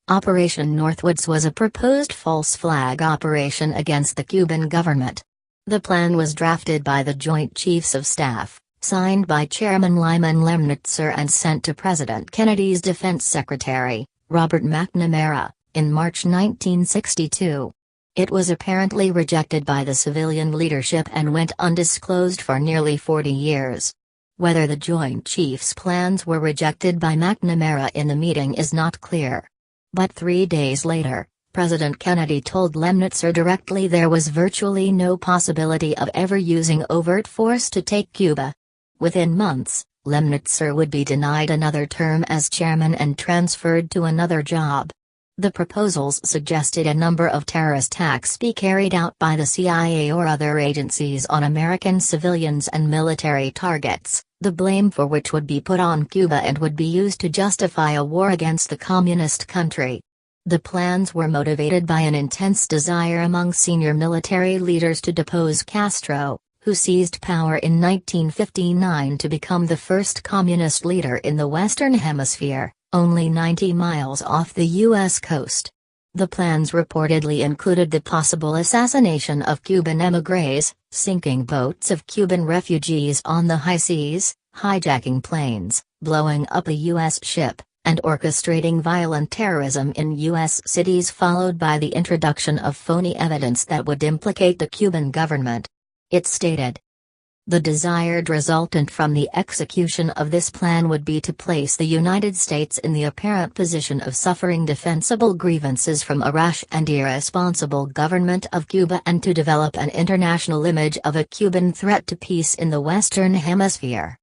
Operation Northwoods was a proposed false flag operation against the Cuban government. The plan was drafted by the Joint Chiefs of Staff, signed by Chairman Lyman Lemnitzer and sent to President Kennedy's Defense Secretary, Robert McNamara, in March 1962. It was apparently rejected by the civilian leadership and went undisclosed for nearly 40 years. Whether the Joint Chiefs' plans were rejected by McNamara in the meeting is not clear. But 3 days later, President Kennedy told Lemnitzer directly there was virtually no possibility of ever using overt force to take Cuba. Within months, Lemnitzer would be denied another term as chairman and transferred to another job. The proposals suggested a number of terrorist attacks be carried out by the CIA or other agencies on American civilians and military targets, the blame for which would be put on Cuba and would be used to justify a war against the communist country. The plans were motivated by an intense desire among senior military leaders to depose Castro, who seized power in 1959 to become the first communist leader in the Western Hemisphere, only 90 miles off the U.S. coast. The plans reportedly included the possible assassination of Cuban émigrés, sinking boats of Cuban refugees on the high seas, hijacking planes, blowing up a U.S. ship, and orchestrating violent terrorism in U.S. cities, followed by the introduction of phony evidence that would implicate the Cuban government. It stated, "The desired resultant from the execution of this plan would be to place the United States in the apparent position of suffering defensible grievances from a rash and irresponsible government of Cuba and to develop an international image of a Cuban threat to peace in the Western Hemisphere."